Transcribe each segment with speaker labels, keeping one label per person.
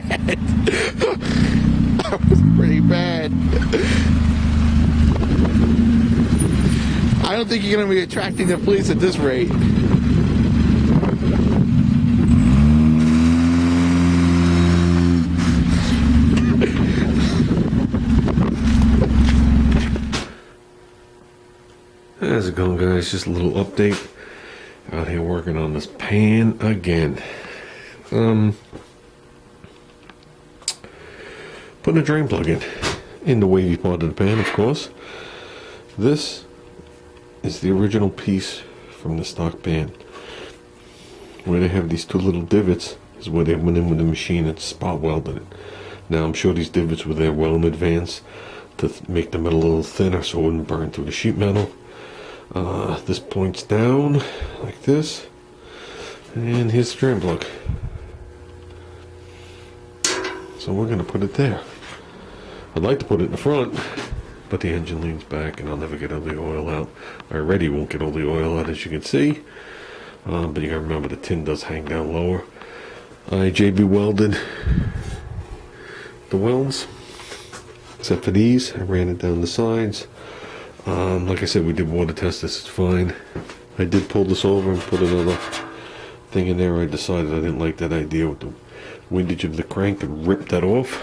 Speaker 1: bad. That was pretty bad. I don't think you're going to be attracting the police at this rate.
Speaker 2: How's it going, guys? Just a little update. Out here working on this pan again. Putting a drain plug in the wavy part of the pan, of course. This is the original piece from the stock pan. Where they have these two little divots is where they went in with the machine and spot welded it. Now I'm sure these divots were there well in advance to make the metal a little thinner so it wouldn't burn through the sheet metal. This points down like this, and here's the drain plug. So we're going to put it there. I'd like to put it in the front, but the engine leans back and I'll never get all the oil out. I already won't get all the oil out, as you can see, but you gotta remember the tin does hang down lower. I JB welded the welds, except for these. I ran it down the sides. Like I said, we did water test this, it's fine. I did pull this over and put another thing in there. I decided I didn't like that idea with the windage of the crank and rip that off.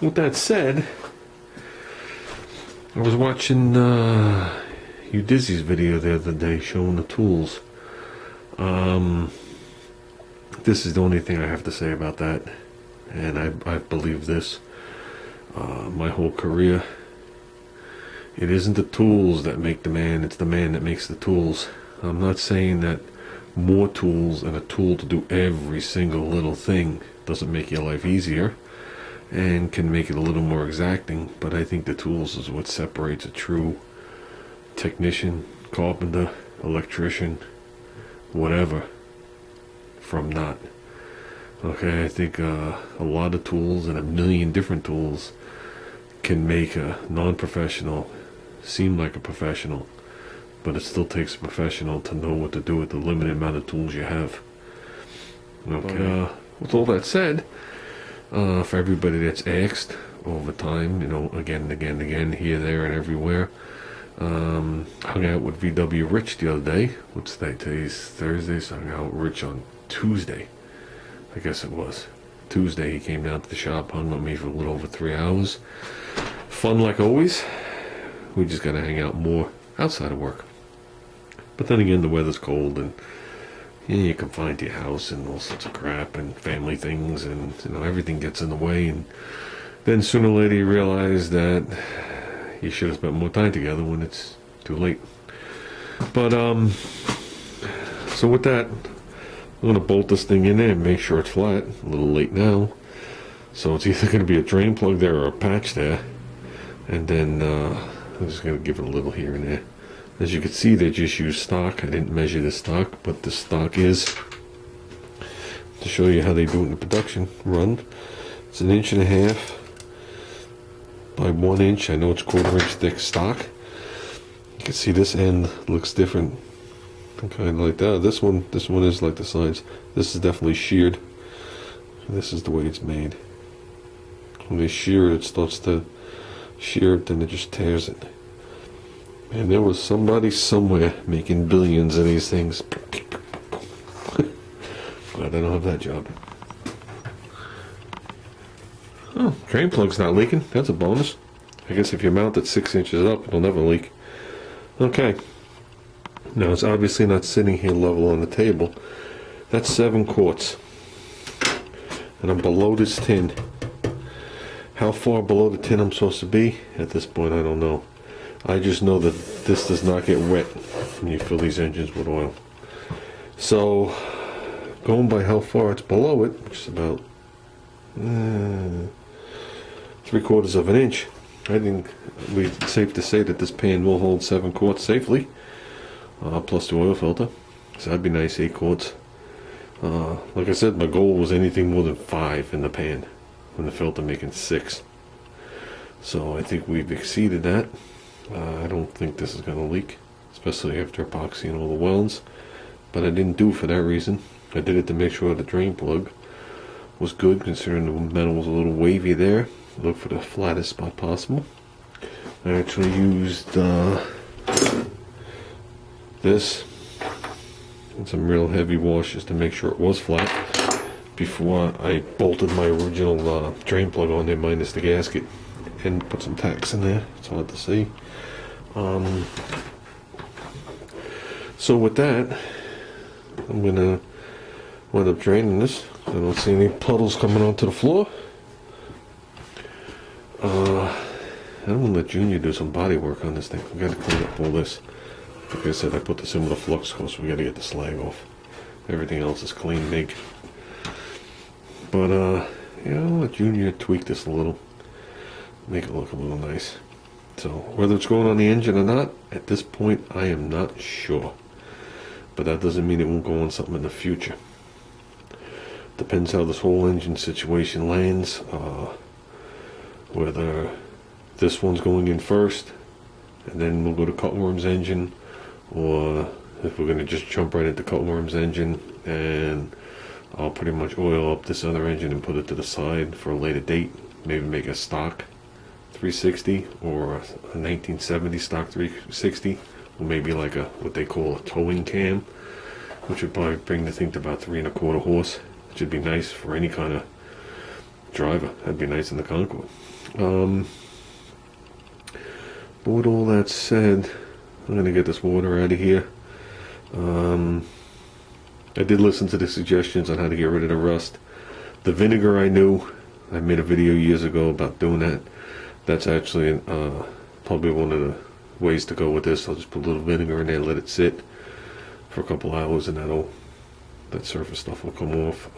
Speaker 2: With that said, I was watching Dizzy's video the other day showing the tools. This is the only thing I have to say about that, and I've believed this my whole career. It isn't the tools that make the man, it's the man that makes the tools. I'm not saying that more tools and a tool to do every single little thing doesn't make your life easier and can make it a little more exacting, but I think the tools is what separates a true technician, carpenter, electrician, whatever, from not. Okay, I think a lot of tools and a million different tools can make a non-professional seem like a professional, but it still takes a professional to know what to do with the limited amount of tools you have. Okay, with all that said, for everybody that's asked over time, you know, again, here, there, and everywhere, hung out with VW Rich the other day. What's that? Today's Thursday, so I hung out with Rich on Tuesday. I guess it was Tuesday. He came down to the shop, hung with me for a little over 3 hours. Fun like always. We just gotta hang out more outside of work. But then again, the weather's cold, and you can find your house and all sorts of crap and family things, and you know, everything gets in the way. And then sooner or later you realize that you should have spent more time together when it's too late. But so with that, I'm gonna bolt this thing in there and make sure it's flat. A little late now, so it's either gonna be a drain plug there or a patch there, and then I'm just gonna give it a little here and there. As you can see, they just use stock. I didn't measure the stock, but the stock is, to show you how they do it in the production run, it's 1.5 inches by 1 inch. I know it's 1/4 inch thick stock. You can see this end looks different, kind of like that. This one is like the sides. This is definitely sheared. This is the way it's made. When they shear it, it starts to shear it, then it just tears it. And there was somebody somewhere making billions of these things. Glad I don't have that job. Oh, drain plug's not leaking. That's a bonus. I guess if you mount it 6 inches up, it'll never leak. Okay. Now, it's obviously not sitting here level on the table. That's 7 quarts. And I'm below this tin. How far below the tin I'm supposed to be? At this point, I don't know. I just know that this does not get wet when you fill these engines with oil. So, going by how far it's below it, which is about 3/4 of an inch, I think it's safe to say that this pan will hold 7 quarts safely, plus the oil filter. So that'd be nice, 8 quarts. Like I said, my goal was anything more than 5 in the pan, and the filter making 6. So I think we've exceeded that. I don't think this is going to leak, especially after epoxying all the welds. But I didn't do it for that reason. I did it to make sure the drain plug was good considering the metal was a little wavy there. Look for the flattest spot possible. I actually used this and some real heavy washes to make sure it was flat before I bolted my original drain plug on there minus the gasket and put some tacks in there. It's hard to see. So with that, I'm gonna wind up draining this. I don't see any puddles coming onto the floor. I'm gonna let Junior do some body work on this thing. We gotta clean up all this. Like I said, I put this in with a flux core, so we gotta get the slag off. Everything else is clean, MIG. But yeah, I'll let Junior tweak this a little, make it look a little nice. So whether it's going on the engine or not, at this point I am not sure. But that doesn't mean it won't go on something in the future. Depends how this whole engine situation lands. Whether this one's going in first, and then we'll go to Cutworm's engine, or if we're gonna just jump right into Cutworm's engine, and I'll pretty much oil up this other engine and put it to the side for a later date. Maybe make a stock 360 or a 1970 stock 360. Or maybe like a what they call a towing cam, which would probably bring the thing to about 3 1/4 horse, which would be nice for any kind of driver. That'd be nice in the Concord. But with all that said, I'm gonna get this water out of here. I did listen to the suggestions on how to get rid of the rust. The vinegar I knew. I made a video years ago about doing that. That's actually probably one of the ways to go with this. I'll just put a little vinegar in there, let it sit for a couple hours, and that surface stuff will come off.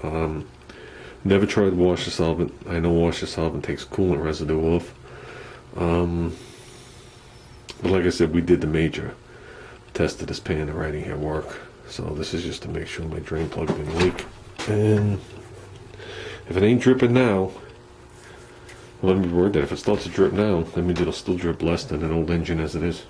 Speaker 2: Never tried washer solvent. I know washer solvent takes coolant residue off. But like I said, we did the major test of this pan already at work. So this is just to make sure my drain plug didn't leak. And if it ain't dripping now, let me be worried that if it starts to drip now, that means it'll still drip less than an old engine as it is.